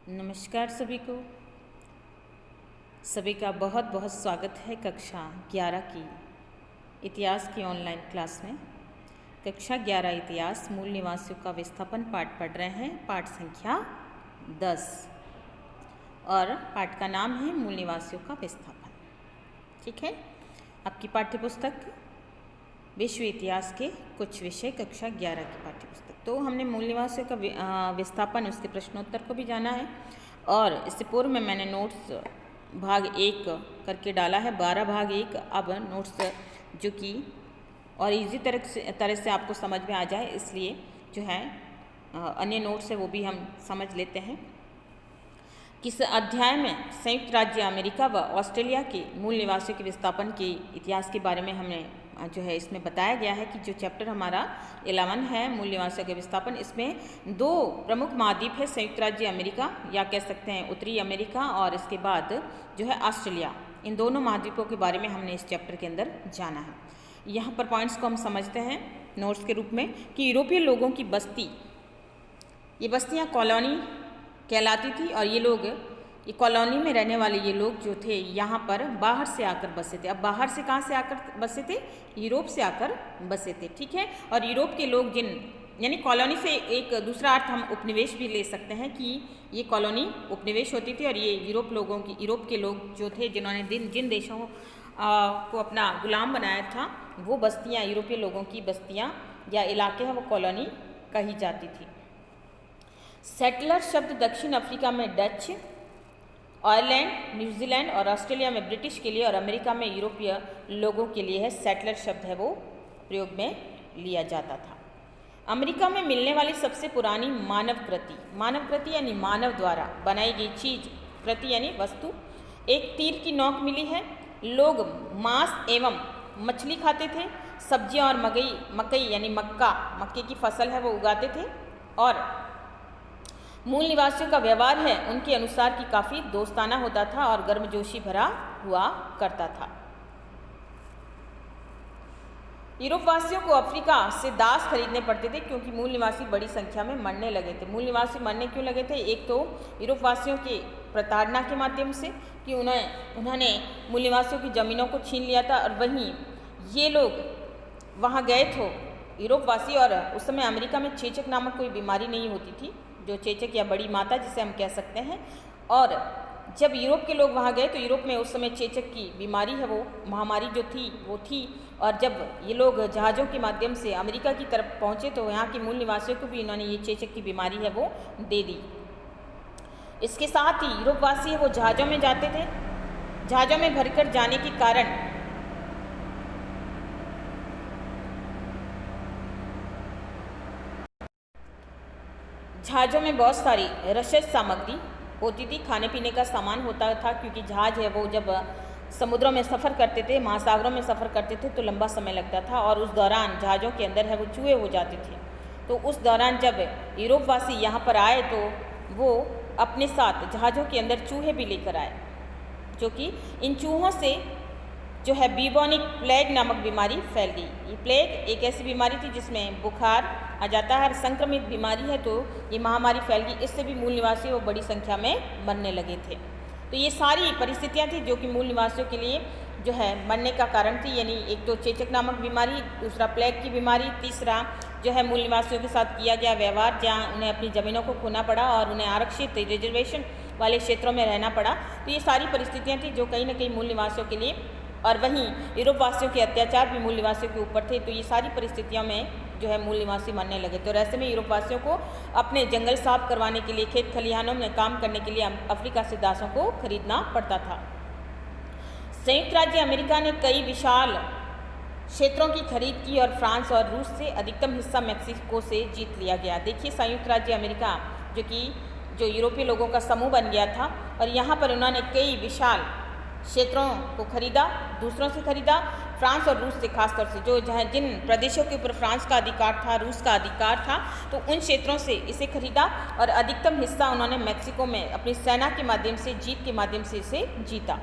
नमस्कार सभी का बहुत बहुत स्वागत है कक्षा 11 की इतिहास की ऑनलाइन क्लास में। कक्षा 11 इतिहास मूल निवासियों का विस्थापन पाठ पढ़ रहे हैं, पाठ संख्या 10 और पाठ का नाम है मूल निवासियों का विस्थापन। ठीक है, आपकी पाठ्यपुस्तक विश्व इतिहास के कुछ विषय कक्षा 11 की पाठ्यपुस्तक। तो हमने मूल निवासियों का विस्थापन, उसके प्रश्नोत्तर को भी जाना है और इससे पूर्व में मैंने नोट्स भाग 1 करके डाला है, 12 भाग 1। अब नोट्स जो कि और इजी तरह से आपको समझ में आ जाए, इसलिए जो है अन्य नोट्स है वो भी हम समझ लेते हैं। किस अध्याय में संयुक्त राज्य अमेरिका व ऑस्ट्रेलिया के मूल निवासियों के विस्थापन के इतिहास के बारे में हमने जो है इसमें बताया गया है कि जो चैप्टर हमारा 11 है मूल निवासियों के विस्थापन, इसमें 2 प्रमुख महाद्वीप है, संयुक्त राज्य अमेरिका या कह सकते हैं उत्तरी अमेरिका, और इसके बाद जो है ऑस्ट्रेलिया। इन दोनों महाद्वीपों के बारे में हमने इस चैप्टर के अंदर जाना है। यहाँ पर पॉइंट्स को हम समझते हैं नोट्स के रूप में कि यूरोपीय लोगों की बस्ती, ये बस्तियाँ कॉलोनी कहलाती थी और ये कॉलोनी में रहने वाले ये लोग जो थे यहाँ पर बाहर से आकर बसे थे। अब बाहर से कहाँ से आकर बसे थे? यूरोप से आकर बसे थे। ठीक है, और यूरोप के लोग यानी कॉलोनी से एक दूसरा अर्थ हम उपनिवेश भी ले सकते हैं कि ये कॉलोनी उपनिवेश होती थी और ये यूरोप के लोग जो थे जिन्होंने जिन देशों को अपना गुलाम बनाया था, वो बस्तियाँ, यूरोपीय लोगों की बस्तियाँ या इलाके हैं, वो कॉलोनी कही जाती थी। सेटलर शब्द दक्षिण अफ्रीका में डच, आयरलैंड, न्यूजीलैंड और ऑस्ट्रेलिया में ब्रिटिश के लिए और अमेरिका में यूरोपीय लोगों के लिए है। सेटलर शब्द है वो प्रयोग में लिया जाता था। अमेरिका में मिलने वाली सबसे पुरानी मानव कृति यानी मानव द्वारा बनाई गई चीज, कृति यानी वस्तु, एक तीर की नोक मिली है। लोग मांस एवं मछली खाते थे। सब्जियां और मकई यानी मक्के की फसल है वो उगाते थे और मूल निवासियों का व्यवहार है उनके अनुसार कि काफ़ी दोस्ताना होता था और गर्मजोशी भरा हुआ करता था। यूरोप वासियों को अफ्रीका से दास खरीदने पड़ते थे क्योंकि मूल निवासी बड़ी संख्या में मरने लगे थे। मूल निवासी मरने क्यों लगे थे? एक तो यूरोप वासियों की प्रताड़ना के माध्यम से कि उन्होंने मूल निवासियों की ज़मीनों को छीन लिया था, और वहीं ये लोग वहाँ गए थे यूरोप वासी, और उस समय अमेरिका में चेचक नामक कोई बीमारी नहीं होती थी, जो चेचक या बड़ी माता जिसे हम कह सकते हैं। और जब यूरोप के लोग वहाँ गए तो यूरोप में उस समय चेचक की बीमारी है वो महामारी जो थी वो थी, और जब ये लोग जहाज़ों के माध्यम से अमेरिका की तरफ पहुँचे तो यहाँ के मूल निवासियों को भी इन्होंने ये चेचक की बीमारी है वो दे दी। इसके साथ ही यूरोपवासी है वो जहाज़ों में जाते थे। जहाज़ों में भरकर जाने के कारण जहाज़ों में बहुत सारी रसद सामग्री होती थी, खाने पीने का सामान होता था, क्योंकि जहाज़ है वो जब समुद्रों में सफ़र करते थे, महासागरों में सफ़र करते थे तो लंबा समय लगता था, और उस दौरान जहाज़ों के अंदर है वो चूहे हो जाते थे। तो उस दौरान जब यूरोपवासी यहाँ पर आए तो वो अपने साथ जहाज़ों के अंदर चूहे भी लेकर आए, जो कि इन चूहों से जो है बीबोनिक प्लेग नामक बीमारी फैल गई। ये प्लेग एक ऐसी बीमारी थी जिसमें बुखार आ जाता है, संक्रमित बीमारी है, तो ये महामारी फैल गई। इससे भी मूल निवासी वो बड़ी संख्या में मरने लगे थे। तो ये सारी परिस्थितियाँ थी जो कि मूल निवासियों के लिए जो है मरने का कारण थी, यानी एक तो चेचक नामक बीमारी, दूसरा प्लेग की बीमारी, तीसरा जो है मूल निवासियों के साथ किया गया व्यवहार, जहाँ उन्हें अपनी ज़मीनों को खोना पड़ा और उन्हें आरक्षित रिजर्वेशन वाले क्षेत्रों में रहना पड़ा। तो ये सारी परिस्थितियाँ थी जो कहीं ना कहीं मूल निवासियों के लिए, और वहीं यूरोप वासियों के अत्याचार भी मूल निवासियों के ऊपर थे। तो ये सारी परिस्थितियों में जो है मूल निवासी मरने लगे। तो ऐसे में यूरोप वासियों को अपने जंगल साफ करवाने के लिए, खेत खलिहानों में काम करने के लिए अफ्रीका से दासों को खरीदना पड़ता था। संयुक्त राज्य अमेरिका ने कई विशाल क्षेत्रों की खरीद की और फ्रांस और रूस से अधिकतम हिस्सा मैक्सिको से जीत लिया गया। देखिए, संयुक्त राज्य अमेरिका जो यूरोपीय लोगों का समूह बन गया था, और यहाँ पर उन्होंने कई विशाल क्षेत्रों को खरीदा, दूसरों से खरीदा, फ्रांस और रूस से, खासतौर से जिन प्रदेशों के ऊपर फ्रांस का अधिकार था, रूस का अधिकार था, तो उन क्षेत्रों से इसे खरीदा और अधिकतम हिस्सा उन्होंने मैक्सिको में अपनी सेना के माध्यम से, जीत के माध्यम से इसे जीता।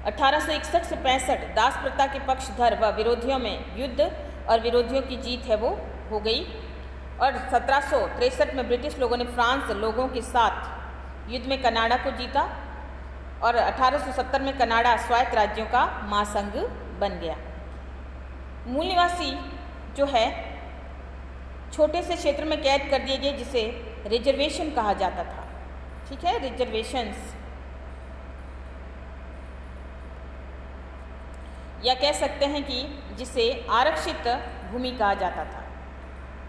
1861 से 65 दास प्रथा के पक्षधर व विरोधियों में युद्ध और विरोधियों की जीत है वो हो गई। और 1763 में ब्रिटिश लोगों ने फ्रांस लोगों के साथ युद्ध में कनाडा को जीता और 1870 में कनाडा स्वायत्त राज्यों का महासंघ बन गया। मूल निवासी जो है छोटे से क्षेत्र में कैद कर दिए गए, जिसे रिजर्वेशन कहा जाता था। ठीक है, रिजर्वेशंस, या कह सकते हैं कि जिसे आरक्षित भूमि कहा जाता था,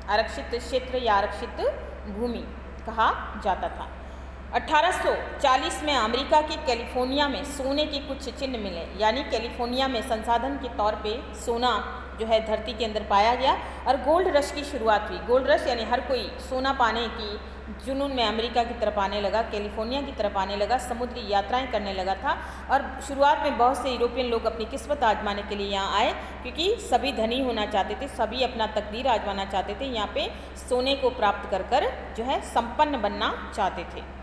आरक्षित क्षेत्र या आरक्षित भूमि कहा जाता था। 1840 में अमेरिका के कैलिफोर्निया में सोने के कुछ चिन्ह मिले, यानी कैलिफोर्निया में संसाधन के तौर पे सोना जो है धरती के अंदर पाया गया और गोल्ड रश की शुरुआत हुई। गोल्ड रश यानी हर कोई सोना पाने की जुनून में अमेरिका की तरफ आने लगा, कैलिफोर्निया की तरफ आने लगा, समुद्री यात्राएं करने लगा था। और शुरुआत में बहुत से यूरोपियन लोग अपनी किस्मत आजमाने के लिए यहाँ आए, क्योंकि सभी धनी होना चाहते थे, सभी अपना तकदीर आजमाना चाहते थे, यहाँ पे सोने को प्राप्त कर कर जो है संपन्न बनना चाहते थे।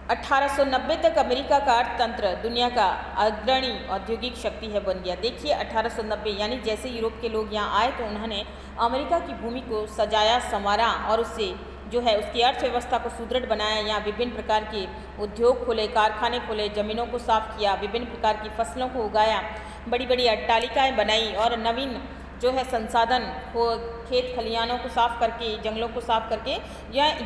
1890 तक अमेरिका का अर्थतंत्र दुनिया का अग्रणी औद्योगिक शक्ति है बन गया। देखिए 1890 यानी जैसे यूरोप के लोग यहाँ आए तो उन्होंने अमेरिका की भूमि को सजाया, संवारा और उससे जो है उसकी अर्थव्यवस्था को सुदृढ़ बनाया। यहाँ विभिन्न प्रकार के उद्योग खोले, कारखाने खोले, ज़मीनों को साफ किया, विभिन्न प्रकार की फसलों को उगाया, बड़ी बड़ी अट्टालिकाएँ बनाई और नवीन जो है संसाधन को, खेत खलिहानों को साफ करके, जंगलों को साफ करके,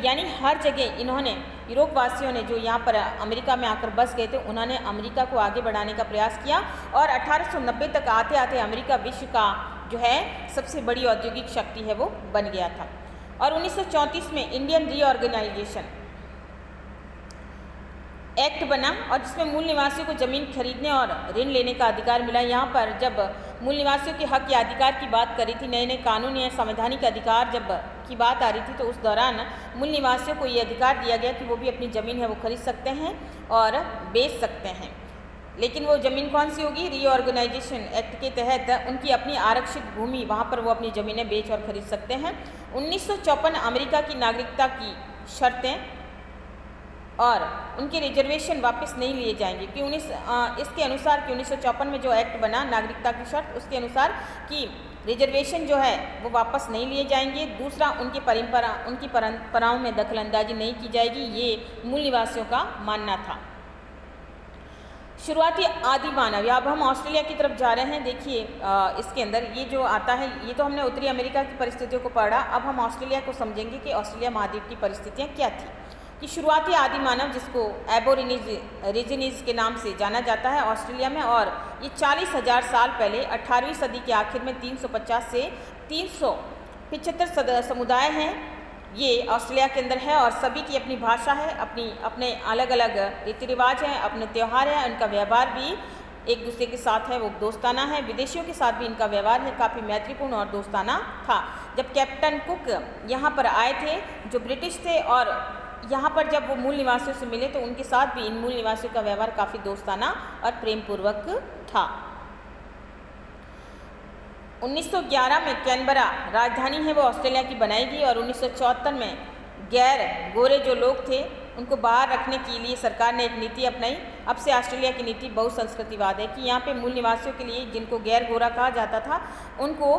यानी हर जगह इन्होंने, यूरोप वासियों ने जो यहाँ पर अमेरिका में आकर बस गए थे, उन्होंने अमेरिका को आगे बढ़ाने का प्रयास किया। और 1890 तक आते आते अमेरिका विश्व का जो है सबसे बड़ी औद्योगिक शक्ति है वो बन गया था। और 1934 में इंडियन रीऑर्गेनाइजेशन एक्ट बना और जिसमें मूल निवासियों को ज़मीन खरीदने और ऋण लेने का अधिकार मिला। यहाँ पर जब मूल निवासियों के हक या अधिकार की बात करी थी, नए नए कानून या संवैधानिक अधिकार जब की बात आ रही थी, तो उस दौरान मूल निवासियों को ये अधिकार दिया गया कि वो भी अपनी ज़मीन है वो खरीद सकते हैं और बेच सकते हैं। लेकिन वो ज़मीन कौन सी होगी? रीऑर्गेनाइजेशन एक्ट के तहत उनकी अपनी आरक्षित भूमि, वहाँ पर वो अपनी ज़मीनें बेच और खरीद सकते हैं। 1954 अमेरिका की नागरिकता की शर्तें और उनके रिजर्वेशन वापस नहीं लिए जाएंगे कि इसके अनुसार कि 1954 में जो एक्ट बना नागरिकता की शर्त, उसके अनुसार कि रिजर्वेशन जो है वो वापस नहीं लिए जाएंगे। दूसरा, उनकी परंपराओं में दखलंदाजी नहीं की जाएगी, ये मूल निवासियों का मानना था। शुरुआती आदि मानव, अब हम ऑस्ट्रेलिया की तरफ जा रहे हैं। देखिए इसके अंदर ये जो आता है, ये तो हमने उत्तरी अमेरिका की परिस्थितियों को पढ़ा, अब हम ऑस्ट्रेलिया को समझेंगे कि ऑस्ट्रेलिया महाद्वीप की परिस्थितियाँ क्या थी। कि शुरुआती आदि मानव, जिसको एबोरिजिनीज के नाम से जाना जाता है ऑस्ट्रेलिया में, और ये 40,000 साल पहले 18वीं सदी के आखिर में 350 से 375 समुदाय हैं, ये ऑस्ट्रेलिया के अंदर है। और सभी की अपनी भाषा है, अपने अलग अलग रीति रिवाज हैं, अपने त्यौहार हैं, उनका व्यवहार भी एक दूसरे के साथ है वो दोस्ताना है। विदेशियों के साथ भी इनका व्यवहार है काफ़ी मैत्रीपूर्ण और दोस्ताना था। जब कैप्टन कुक यहाँ पर आए थे, जो ब्रिटिश थे, और यहाँ पर जब वो मूल निवासियों से मिले तो उनके साथ भी इन मूल निवासियों का व्यवहार काफ़ी दोस्ताना और प्रेमपूर्वक था। 1911 में कैनबरा राजधानी है वो ऑस्ट्रेलिया की बनाई गई और 1974 में गैर गोरे जो लोग थे उनको बाहर रखने के लिए सरकार ने एक नीति अपनाई। अब से ऑस्ट्रेलिया की नीति बहुसंस्कृतिवाद है कि यहाँ पे मूल निवासियों के लिए, जिनको गैर गोरा कहा जाता था, उनको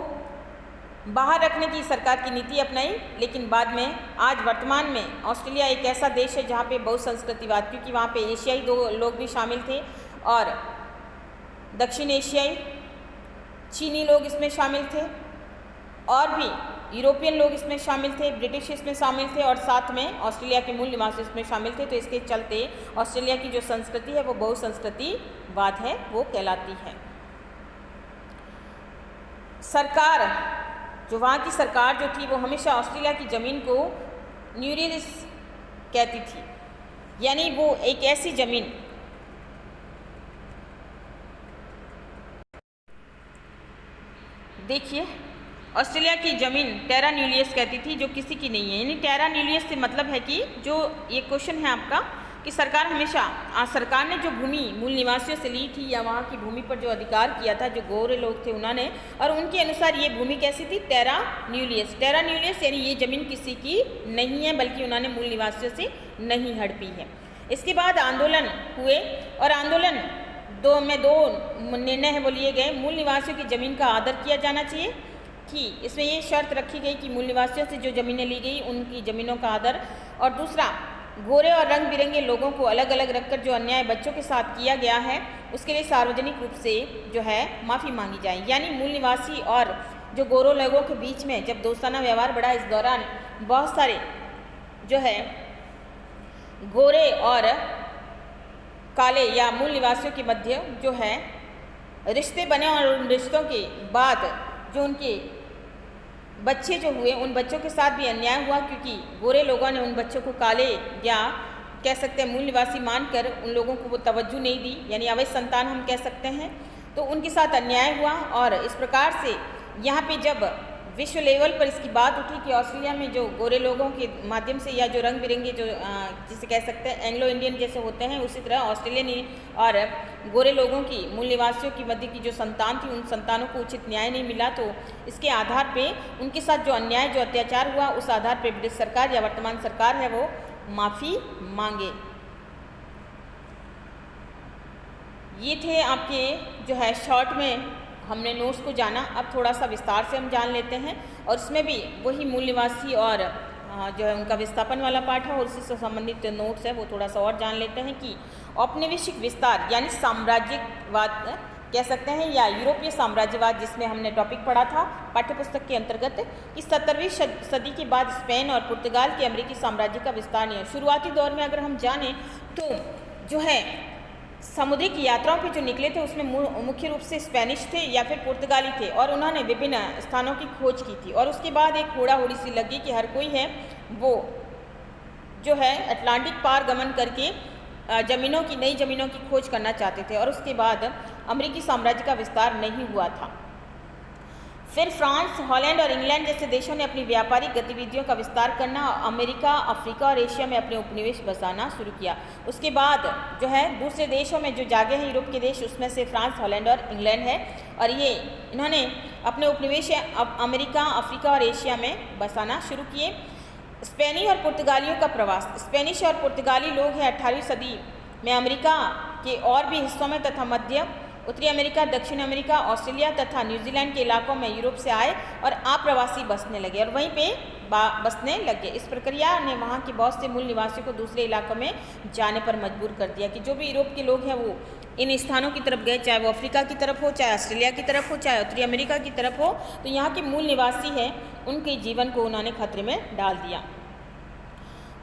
बाहर रखने की सरकार की नीति अपनाई। लेकिन बाद में आज वर्तमान में ऑस्ट्रेलिया एक ऐसा देश है जहाँ पे बहुसंस्कृतिवाद, क्योंकि वहाँ पे एशियाई लोग भी शामिल थे और दक्षिण एशियाई चीनी लोग इसमें शामिल थे और भी यूरोपियन लोग इसमें शामिल थे, ब्रिटिश इसमें शामिल थे और साथ में ऑस्ट्रेलिया के मूल निवासी इसमें शामिल थे। तो इसके चलते ऑस्ट्रेलिया की जो संस्कृति है वो बहुसंस्कृतिवाद है वो कहलाती है। सरकार, जो वहाँ की सरकार जो थी वो हमेशा ऑस्ट्रेलिया की ज़मीन को न्यूरिलिस कहती थी, यानी वो एक ऐसी ज़मीन देखिए ऑस्ट्रेलिया की ज़मीन टेरा न्यूलियस कहती थी, जो किसी की नहीं है। यानी टेरा न्यूलियस से मतलब है कि जो ये क्वेश्चन है आपका कि सरकार हमेशा सरकार ने जो भूमि मूल निवासियों से ली थी या वहाँ की भूमि पर जो अधिकार किया था जो गोरे लोग थे उन्होंने, और उनके अनुसार ये भूमि कैसी थी? टेरा न्यूलियस। टेरा न्यूलियस यानी ये ज़मीन किसी की नहीं है बल्कि उन्होंने मूल निवासियों से नहीं हड़पी है। इसके बाद आंदोलन हुए और आंदोलन दो निर्णय है वो लिए गए। मूल निवासियों की ज़मीन का आदर किया जाना चाहिए, थी। इसमें ये शर्त रखी गई कि मूल निवासियों से जो ज़मीनें ली गई उनकी ज़मीनों का आदर, और दूसरा गोरे और रंग बिरंगे लोगों को अलग अलग रखकर जो अन्याय बच्चों के साथ किया गया है उसके लिए सार्वजनिक रूप से जो है माफ़ी मांगी जाए। यानी मूल निवासी और जो गोरों लोगों के बीच में जब दोस्ताना व्यवहार बढ़ा, इस दौरान बहुत सारे जो है गोरे और काले या मूल निवासियों के मध्य जो है रिश्ते बने, और उन रिश्तों के बाद जो उनके बच्चे जो हुए उन बच्चों के साथ भी अन्याय हुआ, क्योंकि गोरे लोगों ने उन बच्चों को काले या कह सकते हैं मूल निवासी मानकर उन लोगों को वो तवज्जो नहीं दी, यानी अवैध संतान हम कह सकते हैं। तो उनके साथ अन्याय हुआ, और इस प्रकार से यहाँ पे जब विश्व लेवल पर इसकी बात उठी कि ऑस्ट्रेलिया में जो गोरे लोगों के माध्यम से या जो रंग बिरंगे जो जिसे कह सकते हैं एंग्लो इंडियन जैसे होते हैं, उसी तरह ऑस्ट्रेलियन और गोरे लोगों की मूल निवासियों की मध्य की जो संतान थी उन संतानों को उचित न्याय नहीं मिला। तो इसके आधार पे उनके साथ जो अन्याय जो अत्याचार हुआ उस आधार पर ब्रिटिश सरकार या वर्तमान सरकार है वो माफ़ी मांगे। ये थे आपके जो है शॉर्ट में हमने नोट्स को जाना। अब थोड़ा सा विस्तार से हम जान लेते हैं, और इसमें भी वही मूल निवासी और जो है उनका विस्थापन वाला पार्ट है और उसी से संबंधित नोट्स है वो थोड़ा सा और जान लेते हैं कि औपनिवेशिक विस्तार यानी साम्राज्यवाद कह सकते हैं या यूरोपीय साम्राज्यवाद, जिसमें हमने टॉपिक पढ़ा था पाठ्यपुस्तक के अंतर्गत, कि 17वीं सदी के बाद स्पेन और पुर्तगाल के अमेरिकी साम्राज्य का विस्तार नहीं है। शुरुआती दौर में अगर हम जानें तो जो है समुद्री की यात्राओं पे जो निकले थे उसमें मुख्य रूप से स्पेनिश थे या फिर पुर्तगाली थे, और उन्होंने विभिन्न स्थानों की खोज की थी। और उसके बाद एक होड़ी सी लगी कि हर कोई है वो जो है अटलांटिक पार गमन करके ज़मीनों की नई ज़मीनों की खोज करना चाहते थे, और उसके बाद अमेरिकी साम्राज्य का विस्तार नहीं हुआ था। फिर फ्रांस, हॉलैंड और इंग्लैंड जैसे देशों ने अपनी व्यापारिक गतिविधियों का विस्तार करना, अमेरिका, अफ्रीका और एशिया में अपने उपनिवेश बसाना शुरू किया। उसके बाद जो है दूसरे देशों में जो जागे हैं यूरोप के देश, उसमें से फ्रांस, हॉलैंड और इंग्लैंड है, और ये इन्होंने अपने उपनिवेश अमेरिका, अफ्रीका और एशिया में बसाना शुरू किए। स्पेनी और पुर्तगालियों का प्रवास। स्पेनिश और पुर्तगाली लोग हैं 18वीं सदी में अमेरिका के और भी हिस्सों में तथा मध्य उत्तरी अमेरिका, दक्षिण अमेरिका, ऑस्ट्रेलिया तथा न्यूजीलैंड के इलाकों में यूरोप से आए और आप्रवासी बसने लगे और वहीं पे बसने लगे। इस प्रक्रिया ने वहाँ के बहुत से मूल निवासियों को दूसरे इलाकों में जाने पर मजबूर कर दिया कि जो भी यूरोप के लोग हैं वो इन स्थानों की तरफ गए, चाहे वो अफ्रीका की तरफ हो, चाहे ऑस्ट्रेलिया की तरफ हो, चाहे उत्तरी अमेरिका की तरफ हो, तो यहाँ के मूल निवासी हैं उनके जीवन को उन्होंने खतरे में डाल दिया।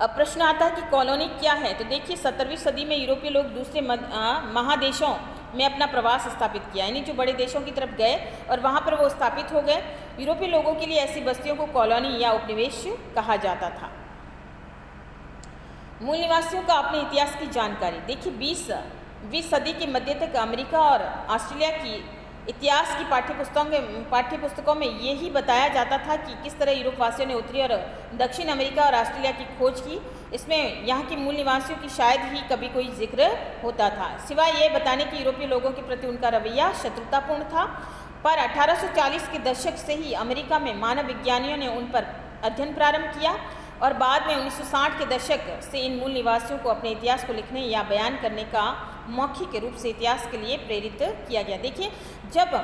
अब प्रश्न आता है कि कॉलोनी क्या है। तो देखिए 17वीं सदी में यूरोपीय लोग दूसरे महादेशों में अपना प्रवास स्थापित किया, यानी जो बड़े देशों की तरफ गए और वहाँ पर वो स्थापित हो गए। यूरोपीय लोगों के लिए ऐसी बस्तियों को कॉलोनी या उपनिवेश कहा जाता था। मूल निवासियों का अपने इतिहास की जानकारी। देखिए 20वीं सदी के मध्य तक अमेरिका और ऑस्ट्रेलिया की इतिहास की पाठ्यपुस्तकों में यही बताया जाता था कि किस तरह यूरोपवासियों ने उत्तरी और दक्षिण अमेरिका और ऑस्ट्रेलिया की खोज की। इसमें यहाँ के मूल निवासियों की शायद ही कभी कोई जिक्र होता था, सिवाय ये बताने कि यूरोपीय लोगों के प्रति उनका रवैया शत्रुतापूर्ण था। पर 1840 के दशक से ही अमेरिका में मानव विज्ञानियों ने उन पर अध्ययन प्रारंभ किया और बाद में 1960 के दशक से इन मूल निवासियों को अपने इतिहास को लिखने या बयान करने का मौखिक रूप से इतिहास के लिए प्रेरित किया गया। देखिए जब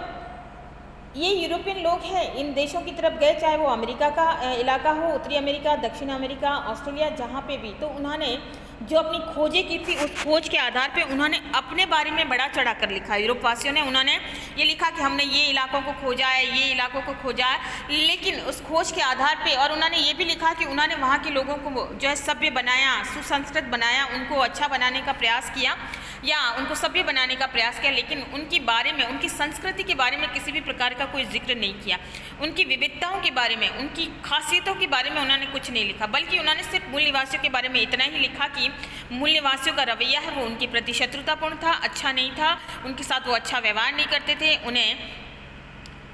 ये यूरोपियन लोग हैं इन देशों की तरफ गए, चाहे वो अमेरिका का इलाका हो, उत्तरी अमेरिका, दक्षिण अमेरिका, ऑस्ट्रेलिया, जहाँ पे भी, तो उन्होंने जो अपनी खोजें की थी उस खोज के आधार पे उन्होंने अपने बारे में बड़ा चढ़ा कर लिखा। यूरोपवासियों ने उन्होंने ये लिखा कि हमने ये इलाकों को खोजा है, ये इलाकों को खोजा है, लेकिन उस खोज के आधार पे और उन्होंने ये भी लिखा कि उन्होंने वहाँ के लोगों को जो है सभ्य बनाया, सुसंस्कृत बनाया, उनको अच्छा बनाने का प्रयास किया या उनको सभ्य बनाने का प्रयास किया, लेकिन उनके बारे में, उनकी संस्कृति के बारे में किसी भी प्रकार का कोई जिक्र नहीं किया। उनकी विविधताओं के बारे में, उनकी खासियतों के बारे में उन्होंने कुछ नहीं लिखा, बल्कि उन्होंने सिर्फ मूल निवासियों के बारे में इतना ही लिखा कि मूल निवासियों का रवैया है वो उनके प्रति शत्रुतापूर्ण था, अच्छा नहीं था, उनके साथ वो अच्छा व्यवहार नहीं करते थे, उन्हें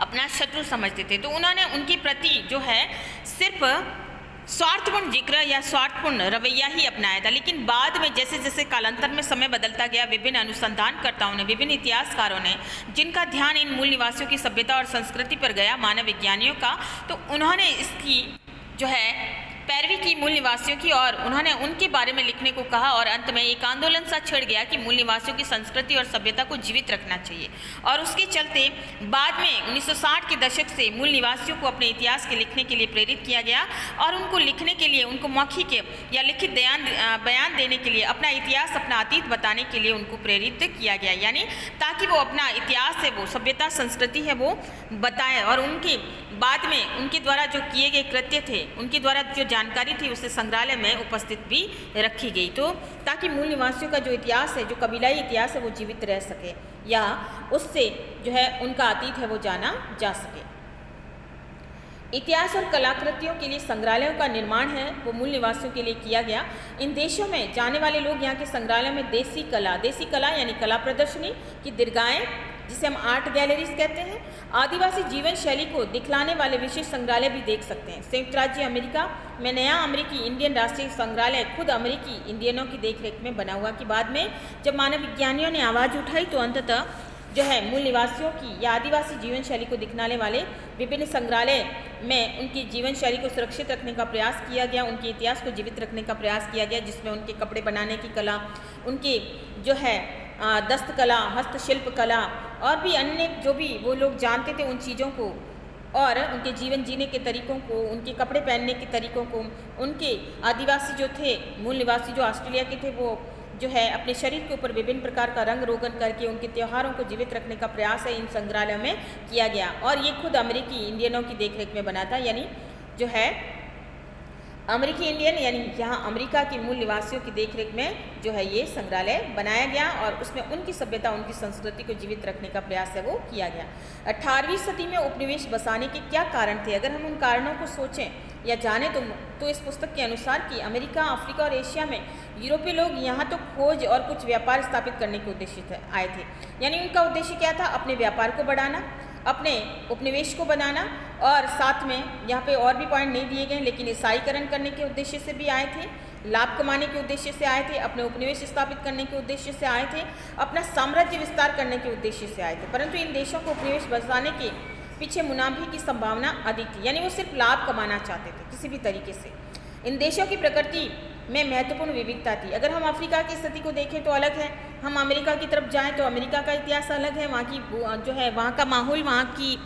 अपना शत्रु समझते थे। तो उन्होंने उनके प्रति जो है सिर्फ स्वार्थपूर्ण जिक्र या स्वार्थपूर्ण रवैया ही अपनाया था। लेकिन बाद में जैसे जैसे कालांतर में समय बदलता गया, विभिन्न अनुसंधानकर्ताओं ने, विभिन्न इतिहासकारों ने जिनका ध्यान इन मूल निवासियों की सभ्यता और संस्कृति पर गया, मानव विज्ञानियों का, तो उन्होंने इसकी जो है पैरवी पैरवी की मूल निवासियों की और उन्होंने उनके बारे में लिखने को कहा और अंत में एक आंदोलन सा छिड़ गया कि मूल निवासियों की संस्कृति और सभ्यता को जीवित रखना चाहिए। और उसके चलते बाद में 1960 के दशक से मूल निवासियों को अपने इतिहास के लिखने के लिए प्रेरित किया गया और उनको लिखने के लिए, उनको मौखिक या लिखित बयान देने के लिए, अपना इतिहास, अपना अतीत बताने के लिए उनको प्रेरित किया गया, यानी ताकि वो अपना इतिहास है, वो सभ्यता संस्कृति है, वो बताएं और उनके बाद में उनके द्वारा जो किए गए कृत्य थे, उनके द्वारा जो जानकारी थी उसे संग्रहालय में उपस्थित भी रखी गई, तो ताकि मूल निवासियों का जो इतिहास है, जो कबीलाई इतिहास है, वो जीवित रह सके या उससे जो है उनका अतीत है वो जाना जा सके। इतिहास और कलाकृतियों के लिए संग्रहालयों का निर्माण है वो मूल निवासियों के लिए किया गया। इन देशों में जाने वाले लोग यहाँ के संग्रहालय में देसी कला यानी कला प्रदर्शनी की दीर्घाएं, जिसे हम आर्ट गैलरीज कहते हैं, आदिवासी जीवन शैली को दिखलाने वाले विशेष संग्रहालय भी देख सकते हैं। संयुक्त राज्य अमेरिका में नया अमेरिकी इंडियन राष्ट्रीय संग्रहालय खुद अमेरिकी इंडियनों की देखरेख में बना हुआ कि बाद में जब मानव विज्ञानियों ने आवाज़ उठाई तो अंततः जो है मूल निवासियों की या आदिवासी जीवन शैली को दिखलाने वाले विभिन्न संग्रहालय में उनकी जीवन शैली को सुरक्षित रखने का प्रयास किया गया, उनके इतिहास को जीवित रखने का प्रयास किया गया, जिसमें उनके कपड़े बनाने की कला, उनकी जो है दस्तकला, हस्तशिल्प कला और भी अन्य जो भी वो लोग जानते थे उन चीज़ों को और उनके जीवन जीने के तरीक़ों को, उनके कपड़े पहनने के तरीक़ों को, उनके आदिवासी जो थे, मूल निवासी जो ऑस्ट्रेलिया के थे, वो जो है अपने शरीर के ऊपर विभिन्न प्रकार का रंग रोगन करके उनके त्योहारों को जीवित रखने का प्रयास है इन संग्रहालयों में किया गया और ये खुद अमेरिकी इंडियनों की देखरेख में बना था, यानी जो है अमेरिकी इंडियन यानी यहाँ अमेरिका के मूल निवासियों की देखरेख में जो है ये संग्रहालय बनाया गया और उसमें उनकी सभ्यता, उनकी संस्कृति को जीवित रखने का प्रयास है वो किया गया। 18वीं सदी में उपनिवेश बसाने के क्या कारण थे? अगर हम उन कारणों को सोचें या जाने तो इस पुस्तक के अनुसार कि अमेरिका, अफ्रीका और एशिया में यूरोपीय लोग यहाँ तो खोज और कुछ व्यापार स्थापित करने के उद्देश्य से आए थे, यानी उनका उद्देश्य क्या था? अपने व्यापार को बढ़ाना, अपने उपनिवेश को बनाना और साथ में यहाँ पे और भी पॉइंट नहीं दिए गए लेकिन ईसाईकरण करने के उद्देश्य से भी आए थे, लाभ कमाने के उद्देश्य से आए थे, अपने उपनिवेश स्थापित करने के उद्देश्य से आए थे, अपना साम्राज्य विस्तार करने के उद्देश्य से आए थे। परंतु इन देशों को उपनिवेश बसाने के पीछे मुनाफे की संभावना अधिक थी, यानी वो सिर्फ लाभ कमाना चाहते थे किसी भी तरीके से। इन देशों की प्रकृति में महत्वपूर्ण विविधता थी। अगर हम अफ्रीका की स्थिति को देखें तो अलग है, हम अमेरिका की तरफ जाएं तो अमेरिका का इतिहास अलग है, वहाँ की जो है वहाँ का माहौल, वहाँ की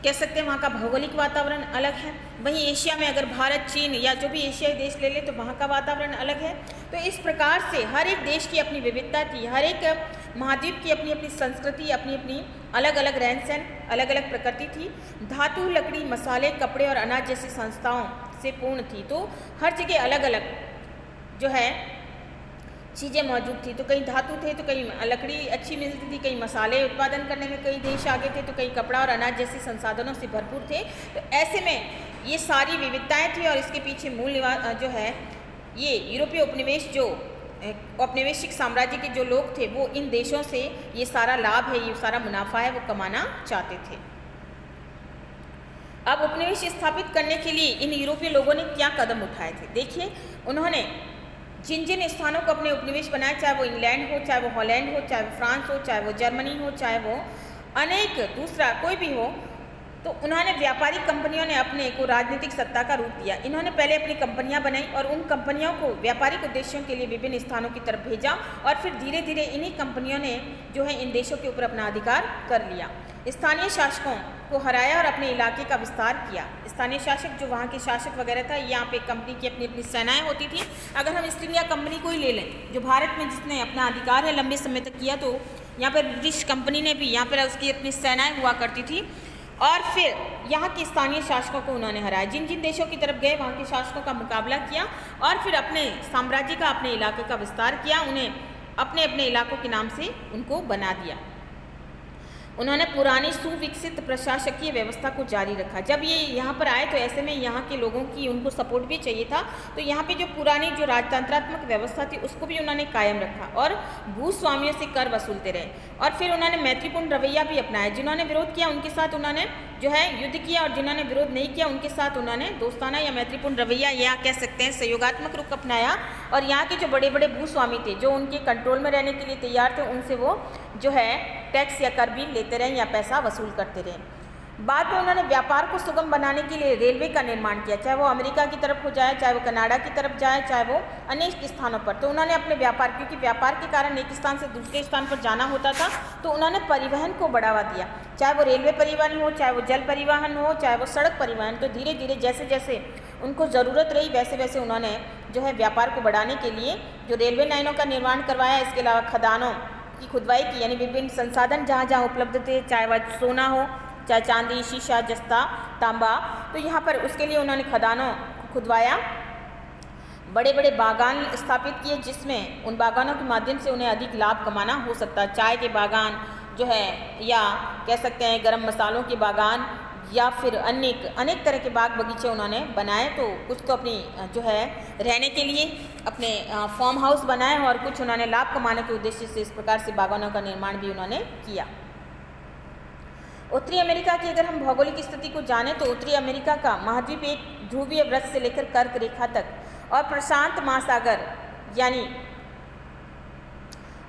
कह सकते हैं वहाँ का भौगोलिक वातावरण अलग है। वहीं एशिया में अगर भारत, चीन या जो भी एशियाई देश ले ले तो वहाँ का वातावरण अलग है। तो इस प्रकार से हर एक देश की अपनी विविधता थी, हर एक महाद्वीप की अपनी अपनी संस्कृति, अपनी अपनी अलग अलग रहन सहन, अलग अलग प्रकृति थी। धातु, लकड़ी, मसाले, कपड़े और अनाज जैसी संस्थाओं से पूर्ण थी, तो हर जगह अलग अलग जो है चीज़ें मौजूद थी। तो कहीं धातु थे तो कहीं लकड़ी अच्छी मिलती थी, कहीं मसाले उत्पादन करने में कई देश आगे थे, तो कहीं कपड़ा और अनाज जैसे संसाधनों से भरपूर थे। तो ऐसे में ये सारी विविधताएं थी और इसके पीछे मूल निवास जो है ये यूरोपीय उपनिवेश जो औपनिवेशिक साम्राज्य के जो लोग थे वो इन देशों से ये सारा लाभ है, ये सारा मुनाफा है वो कमाना चाहते थे। अब उपनिवेश स्थापित करने के लिए इन यूरोपीय लोगों ने क्या कदम उठाए थे? देखिए, उन्होंने जिन जिन स्थानों को अपने उपनिवेश बनाए, चाहे वो इंग्लैंड हो, चाहे वो हॉलैंड हो, चाहे वो फ्रांस हो, चाहे वो जर्मनी हो, चाहे वो अनेक दूसरा कोई भी हो, तो उन्होंने व्यापारिक कंपनियों ने अपने को राजनीतिक सत्ता का रूप दिया। इन्होंने पहले अपनी कंपनियां बनाई और उन कंपनियों को व्यापारिक उद्देश्यों के लिए विभिन्न स्थानों की तरफ भेजा और फिर धीरे धीरे इन्हीं कंपनियों ने जो है इन देशों के ऊपर अपना अधिकार कर लिया। स्थानीय शासकों को हराया और अपने इलाके का विस्तार किया। स्थानीय शासक जो वहाँ के शासक वगैरह था, यहाँ पे कंपनी की अपनी अपनी सेनाएं होती थी। अगर हम ईस्ट इंडिया कंपनी को ही ले लें जो भारत में जिसने अपना अधिकार है लंबे समय तक किया, तो यहाँ पर ब्रिटिश कंपनी ने भी यहाँ पर उसकी अपनी सेनाएँ हुआ करती थी और फिर यहाँ के स्थानीय शासकों को उन्होंने हराया। जिन जिन देशों की तरफ गए वहाँ के शासकों का मुकाबला किया और फिर अपने साम्राज्य का, अपने इलाके का विस्तार किया, उन्हें अपने अपने इलाकों के नाम से उनको बना दिया। उन्होंने पुरानी सुविकसित प्रशासकीय व्यवस्था को जारी रखा। जब ये यहाँ पर आए तो ऐसे में यहाँ के लोगों की उनको सपोर्ट भी चाहिए था, तो यहाँ पे जो पुरानी जो राजतंत्रात्मक व्यवस्था थी उसको भी उन्होंने कायम रखा और भूस्वामियों से कर वसूलते रहे। और फिर उन्होंने मैत्रीपूर्ण रवैया भी अपनाया। जिन्होंने विरोध किया उनके साथ उन्होंने जो है युद्ध किया और जिन्होंने विरोध नहीं किया उनके साथ उन्होंने दोस्ताना या मैत्रीपूर्ण रवैया या कह सकते हैं सहयोगात्मक रुख अपनाया। और यहाँ के जो बड़े बड़े भूस्वामी थे जो उनके कंट्रोल में रहने के लिए तैयार थे, उनसे वो जो है टैक्स या कर भी लेते रहे या पैसा वसूल करते रहे। बाद में उन्होंने व्यापार को सुगम बनाने के लिए रेलवे का निर्माण किया, चाहे वो अमेरिका की तरफ हो जाए, चाहे वो कनाडा की तरफ जाए, चाहे वो अनेक स्थानों पर। तो उन्होंने अपने व्यापार, क्योंकि व्यापार के कारण एक स्थान से दूसरे स्थान पर जाना होता था, तो उन्होंने परिवहन को बढ़ावा दिया, चाहे वो रेलवे परिवहन हो, चाहे वो जल परिवहन हो, चाहे वो सड़क परिवहन। तो धीरे धीरे जैसे जैसे उनको ज़रूरत रही वैसे वैसे उन्होंने जो है व्यापार को बढ़ाने के लिए जो रेलवे लाइनों का निर्माण करवाया, इसके अलावा खदानों की खुदवाई की, यानी विभिन्न संसाधन जहाँ जहाँ उपलब्ध थे, चाहे वह सोना हो, चाहे चांदी, शीशा, जस्ता, तांबा, तो यहाँ पर उसके लिए उन्होंने खदानों को खुदवाया, बड़े बड़े बागान स्थापित किए, जिसमें उन बागानों के माध्यम से उन्हें अधिक लाभ कमाना हो सकता है। चाय के बागान जो है, या कह सकते हैं गरम मसालों के बागान, या फिर अनेक तरह के बाग बगीचे उन्होंने बनाए। तो कुछ तो अपनी जो है रहने के लिए अपने फार्म हाउस बनाए, और कुछ उन्होंने लाभ कमाने के उद्देश्य से इस प्रकार से बागानों का निर्माण भी उन्होंने किया। उत्तरी अमेरिका की अगर हम भौगोलिक स्थिति को जानें तो उत्तरी अमेरिका का महाद्वीप एक ध्रुवीय वृत्त से लेकर कर्क रेखा तक और प्रशांत महासागर यानी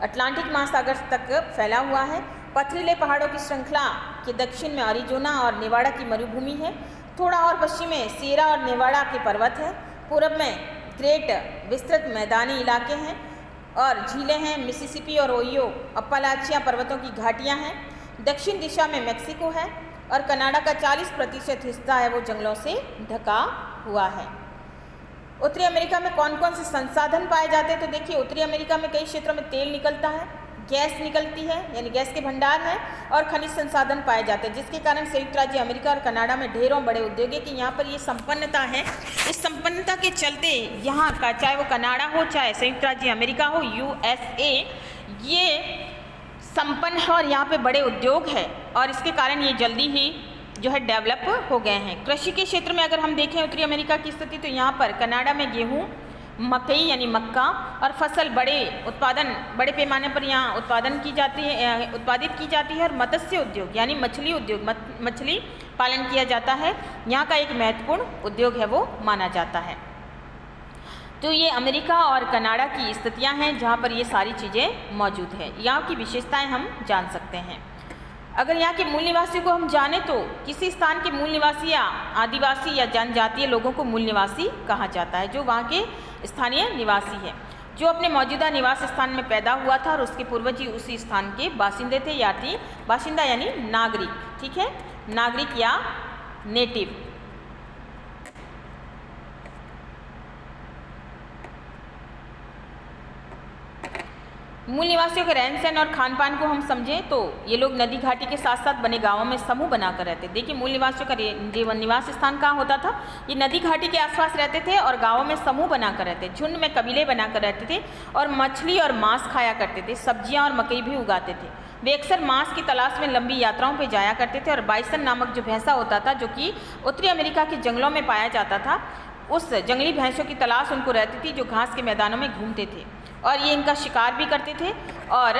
अटलांटिक महासागर तक फैला हुआ है। पथरीले पहाड़ों की श्रृंखला के दक्षिण में अरिजोना और नेवाड़ा की मरुभूमि है। थोड़ा और पश्चिम में सियरा और नेवाड़ा के पर्वत है। पूरब में ग्रेट विस्तृत मैदानी इलाके हैं और झीलें हैं। मिसिसिपी और ओहियो अप्पालाचिया पर्वतों की घाटियां हैं। दक्षिण दिशा में मेक्सिको है और कनाडा का 40% हिस्सा है वो जंगलों से ढका हुआ है। उत्तरी अमेरिका में कौन कौन से संसाधन पाए जाते हैं? तो देखिए, उत्तरी अमेरिका में कई क्षेत्रों में तेल निकलता है, गैस निकलती है, यानी गैस के भंडार हैं, और खनिज संसाधन पाए जाते हैं, जिसके कारण संयुक्त राज्य अमेरिका और कनाडा में ढेरों बड़े उद्योग है कि यहाँ पर ये संपन्नता है। इस संपन्नता के चलते यहाँ का, चाहे वो कनाडा हो, चाहे संयुक्त राज्य अमेरिका हो, USA, ये संपन्न है और यहाँ पे बड़े उद्योग है, और इसके कारण ये जल्दी ही जो है डेवलप हो गए हैं। कृषि के क्षेत्र में अगर हम देखें उत्तरी अमेरिका की स्थिति, तो यहाँ पर कनाडा में गेहूँ, मकई यानी मक्का और फसल बड़े पैमाने पर यहाँ उत्पादित की जाती है। और मत्स्य उद्योग यानी मछली उद्योग, मछली पालन किया जाता है, यहाँ का एक महत्वपूर्ण उद्योग है वो माना जाता है। तो ये अमेरिका और कनाडा की स्थितियाँ हैं जहाँ पर ये सारी चीज़ें मौजूद है। यहाँ की विशेषताएं हम जान सकते हैं। अगर यहाँ के मूल निवासियों को हम जाने तो किसी स्थान के मूल निवासी या आदिवासी या जनजातीय लोगों को मूल निवासी कहा जाता है, जो वहाँ के स्थानीय निवासी है, जो अपने मौजूदा निवास स्थान में पैदा हुआ था और उसके पूर्वज ही उसी स्थान के बासिंदे थे, या बासिंदा यानी नागरिक। ठीक है, नागरिक या नेटिव। मूल निवासियों के रहन सहन और खान पान को हम समझें तो ये लोग नदी घाटी के साथ साथ बने गांवों में समूह बनाकर रहते। देखिए, मूल निवासियों का जीवन निवास स्थान कहाँ होता था? ये नदी घाटी के आसपास रहते थे और गांवों में समूह बनाकर रहते, झुंड में कबीले बनाकर रहते थे और मछली और मांस खाया करते थे, सब्जियाँ और मकई भी उगाते थे। वे अक्सर मांस की तलाश में लंबी यात्राओं पर जाया करते थे और बाइसन नामक जो भैंसा होता था, जो कि उत्तरी अमेरिका के जंगलों में पाया जाता था, उस जंगली भैंसों की तलाश उनको रहती थी, जो घास के मैदानों में घूमते थे और ये इनका शिकार भी करते थे और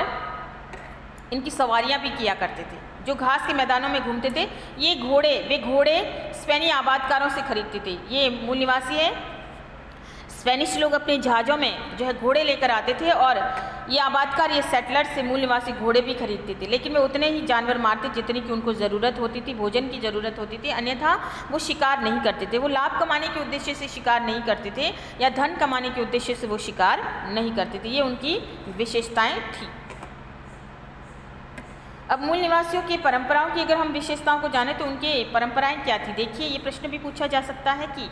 इनकी सवारियां भी किया करते थे। जो घास के मैदानों में घूमते थे, वे घोड़े स्पेनी आबादकारों से खरीदते थे। ये मूल निवासी है, स्पेनिश लोग अपने जहाज़ों में जो है घोड़े लेकर आते थे और ये आबादकार, ये सेटलर से मूल निवासी घोड़े भी खरीदते थे, लेकिन वे उतने ही जानवर मारते जितनी की उनको ज़रूरत होती थी, भोजन की ज़रूरत होती थी, अन्यथा वो शिकार नहीं करते थे। वो लाभ कमाने के उद्देश्य से शिकार नहीं करते थे या धन कमाने के उद्देश्य से वो शिकार नहीं करते थे। ये उनकी विशेषताएँ थी। अब मूल निवासियों की परंपराओं की अगर हम विशेषताओं को जानें तो उनकी परंपराएं क्या थी? देखिए, ये प्रश्न भी पूछा जा सकता है कि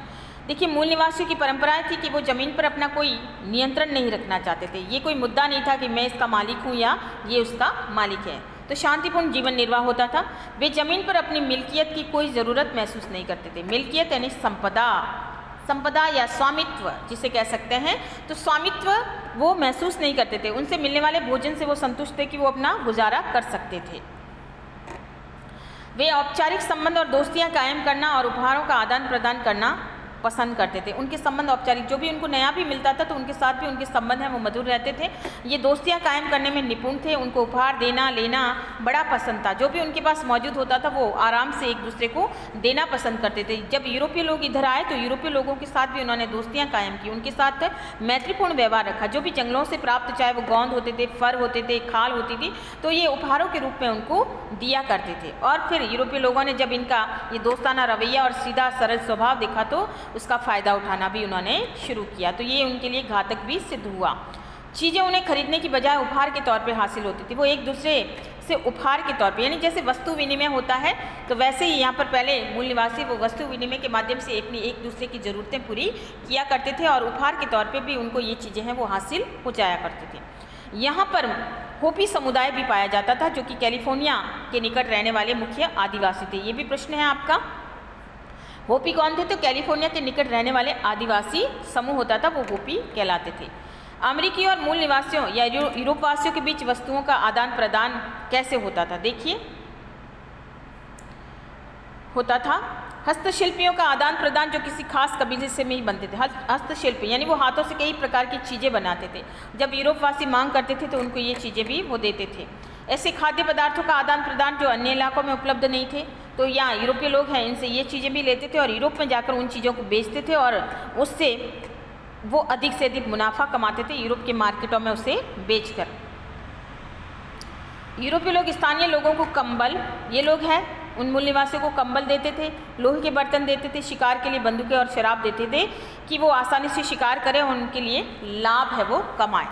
देखिए, मूल निवासियों की परंपराएं थी कि वो ज़मीन पर अपना कोई नियंत्रण नहीं रखना चाहते थे। ये कोई मुद्दा नहीं था कि मैं इसका मालिक हूँ या ये उसका मालिक है। तो शांतिपूर्ण जीवन निर्वाह होता था। वे ज़मीन पर अपनी मिल्कियत की कोई ज़रूरत महसूस नहीं करते थे। मिल्कियत यानी संपदा या स्वामित्व जिसे कह सकते हैं, तो स्वामित्व वो महसूस नहीं करते थे। उनसे मिलने वाले भोजन से वो संतुष्ट थे कि वो अपना गुजारा कर सकते थे। वे औपचारिक संबंध और दोस्तियां कायम करना और उपहारों का आदान प्रदान करना पसंद करते थे। उनके संबंध औपचारिक, जो भी उनको नया भी मिलता था तो उनके साथ भी उनके संबंध हैं वो मधुर रहते थे। ये दोस्तियाँ कायम करने में निपुण थे। उनको उपहार देना लेना बड़ा पसंद था। जो भी उनके पास मौजूद होता था वो आराम से एक दूसरे को देना पसंद करते थे। जब यूरोपीय लोग इधर आए तो यूरोपीय लोगों के साथ भी उन्होंने दोस्तियाँ कायम की, उनके साथ मैत्रीपूर्ण व्यवहार रखा। जो भी जंगलों से प्राप्त, चाहे वो गोंद होते थे, फर होते थे, खाल होती थी, तो ये उपहारों के रूप में उनको दिया करते थे। और फिर यूरोपीय लोगों ने जब इनका ये दोस्ताना रवैया और सीधा सरल स्वभाव देखा तो उसका फ़ायदा उठाना भी उन्होंने शुरू किया। तो ये उनके लिए घातक भी सिद्ध हुआ। चीज़ें उन्हें खरीदने की बजाय उपहार के तौर पे हासिल होती थी। वो एक दूसरे से उपहार के तौर पे, यानी जैसे वस्तु विनिमय होता है तो वैसे ही यहाँ पर पहले मूल निवासी वो वस्तु विनिमय के माध्यम से एक दूसरे की ज़रूरतें पूरी किया करते थे और उपहार के तौर पे भी उनको ये चीज़ें हैं वो हासिल हो जाया करते थे। यहाँ पर होपी समुदाय भी पाया जाता था जो कि कैलिफोर्निया के निकट रहने वाले मुख्य आदिवासी थे। ये भी प्रश्न है आपका। होपी कौन थे? तो कैलिफोर्निया के निकट रहने वाले आदिवासी समूह होता था, वो होपी कहलाते थे। अमेरिकी और मूल निवासियों या यूरोपवासियों के बीच वस्तुओं का आदान प्रदान कैसे होता था? देखिए, होता था हस्तशिल्पियों का आदान प्रदान जो किसी खास कबीले से में ही बनते थे। हस्तशिल्पी यानी वो हाथों से कई प्रकार की चीज़ें बनाते थे। जब यूरोपवासी मांग करते थे तो उनको ये चीज़ें भी वो देते थे। ऐसे खाद्य पदार्थों का आदान प्रदान जो अन्य इलाकों में उपलब्ध नहीं थे, तो यहाँ यूरोपीय लोग हैं इनसे ये चीज़ें भी लेते थे और यूरोप में जाकर उन चीज़ों को बेचते थे और उससे वो अधिक से अधिक मुनाफा कमाते थे यूरोप के मार्केटों में उसे बेचकर। यूरोपीय लोग स्थानीय लोगों को कंबल, ये लोग हैं उन मूल निवासियों को कंबल देते थे, लोहे के बर्तन देते थे, शिकार के लिए बंदूकें और शराब देते थे कि वो आसानी से शिकार करें और उनके लिए लाभ है वो कमाएं।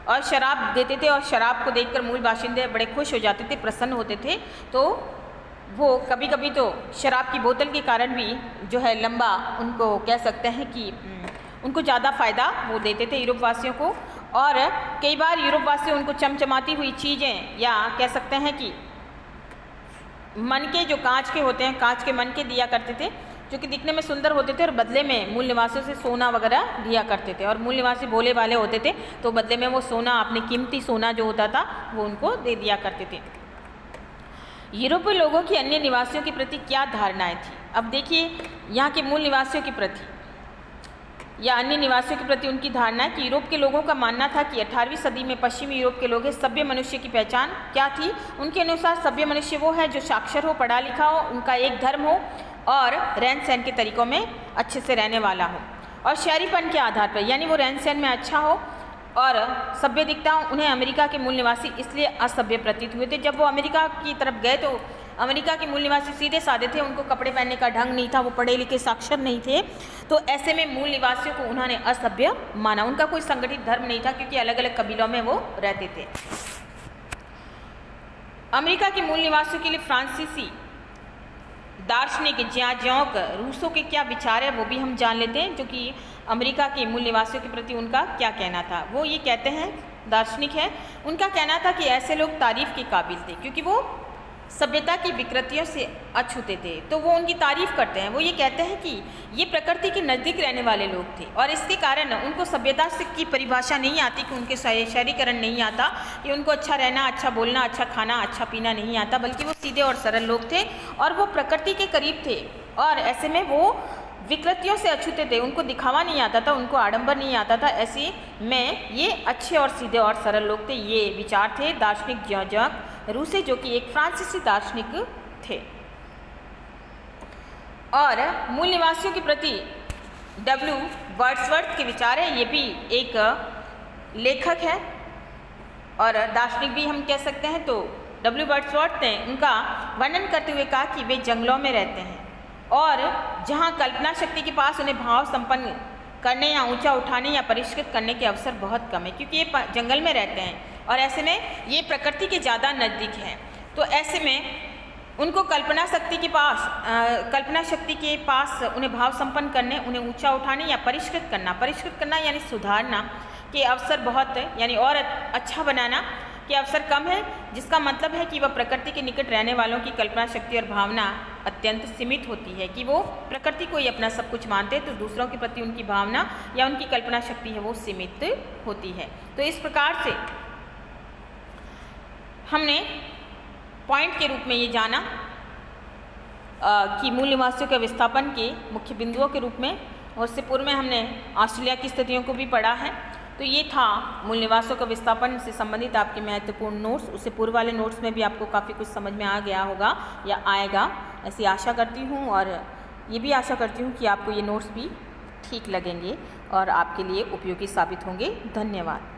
और शराब देते थे और शराब को देखकर मूल बाशिंदे बड़े खुश हो जाते थे, प्रसन्न होते थे। तो वो कभी कभी तो शराब की बोतल के कारण भी जो है लंबा, उनको कह सकते हैं कि उनको ज़्यादा फ़ायदा वो देते थे यूरोपवासियों को। और कई बार यूरोपवासी उनको चमचमाती हुई चीज़ें या कह सकते हैं कि मन के जो कांच के होते हैं, कांच के मन के दिया करते थे जो कि दिखने में सुंदर होते थे और बदले में मूल निवासियों से सोना वगैरह दिया करते थे। और मूल निवासी भोले वाले होते थे तो बदले में वो सोना, अपने कीमती सोना जो होता था वो उनको दे दिया करते थे। यूरोपीय लोगों की अन्य निवासियों के प्रति क्या धारणाएं थी? अब देखिए, यहाँ के मूल निवासियों के प्रति या अन्य निवासियों के प्रति उनकी धारणा है कि यूरोप के लोगों का मानना था कि 18वीं सदी में पश्चिमी यूरोप के लोग हैं। सभ्य मनुष्य की पहचान क्या थी? उनके अनुसार सभ्य मनुष्य वो है जो साक्षर हो, पढ़ा लिखा हो, उनका एक धर्म हो और रहन सहन के तरीक़ों में अच्छे से रहने वाला हो और शहरीपन के आधार पर, यानी वो रहन सहन में अच्छा हो और सभ्य दिखता हो। उन्हें अमेरिका के मूल निवासी इसलिए असभ्य प्रतीत हुए थे। जब वो अमेरिका की तरफ गए तो अमेरिका के मूल निवासी सीधे साधे थे, उनको कपड़े पहनने का ढंग नहीं था, वो पढ़े लिखे साक्षर नहीं थे। तो ऐसे में मूल निवासियों को उन्होंने असभ्य माना। उनका कोई संगठित धर्म नहीं था क्योंकि अलग अलग कबीलों में वो रहते थे। अमेरिका के मूल निवासियों के लिए फ्रांसीसी दार्शनिक ज्याँ-ज्योंक रूसों के क्या विचार है वो भी हम जान लेते हैं, जो कि अमेरिका के मूल निवासियों के प्रति उनका क्या कहना था। वो ये कहते हैं, दार्शनिक है, उनका कहना था कि ऐसे लोग तारीफ़ के काबिल थे क्योंकि वो सभ्यता की विकृतियों से अछूते थे। तो वो उनकी तारीफ़ करते हैं। वो ये कहते हैं कि ये प्रकृति के नज़दीक रहने वाले लोग थे और इसके कारण उनको सभ्यता से की परिभाषा नहीं आती, कि उनके शहरीकरण नहीं आता, कि उनको अच्छा रहना, अच्छा बोलना, अच्छा खाना, अच्छा पीना नहीं आता, बल्कि वो सीधे और सरल लोग थे और वो प्रकृति के करीब थे और ऐसे में वो विकृतियों से अछूते थे। उनको दिखावा नहीं आता था, उनको आडंबर नहीं आता था। ऐसे में ये अच्छे और सीधे और सरल लोग थे। ये विचार थे दार्शनिक ज्याँ-ज्योंक रूसे, जो कि एक फ्रांसीसी दार्शनिक थे। और मूल निवासियों के प्रति डब्ल्यू वर्ड्सवर्थ के विचार है। ये भी एक लेखक है और दार्शनिक भी हम कह सकते हैं। तो डब्ल्यू वर्ड्सवर्थ ने उनका वर्णन करते हुए कहा कि वे जंगलों में रहते हैं और जहाँ कल्पना शक्ति के पास उन्हें भाव संपन्न करने या ऊंचा उठाने या परिष्कृत करने के अवसर बहुत कम है, क्योंकि ये जंगल में रहते हैं और ऐसे में ये प्रकृति के ज़्यादा नज़दीक हैं। तो ऐसे में उनको कल्पना शक्ति के पास उन्हें भाव संपन्न करने, उन्हें ऊंचा उठाने या परिष्कृत करना यानी सुधारना के अवसर बहुत, यानी और अच्छा बनाना के अवसर कम है, जिसका मतलब है कि वह प्रकृति के निकट रहने वालों की कल्पना शक्ति और भावना अत्यंत सीमित होती है, कि वो प्रकृति को ही अपना सब कुछ मानते हैं, तो दूसरों के प्रति उनकी भावना या उनकी कल्पना शक्ति है वो सीमित होती है। तो इस प्रकार से हमने पॉइंट के रूप में ये जाना की मूल निवासियों के विस्थापन के मुख्य बिंदुओं के रूप में, और उससे पूर्व में हमने ऑस्ट्रेलिया की स्थितियों को भी पढ़ा है। तो ये था मूल निवासियों का विस्थापन से संबंधित आपके महत्वपूर्ण नोट्स। उससे पूर्व वाले नोट्स में भी आपको काफ़ी कुछ समझ में आ गया होगा या आएगा, ऐसी आशा करती हूँ। और ये भी आशा करती हूँ कि आपको ये नोट्स भी ठीक लगेंगे और आपके लिए उपयोगी साबित होंगे। धन्यवाद।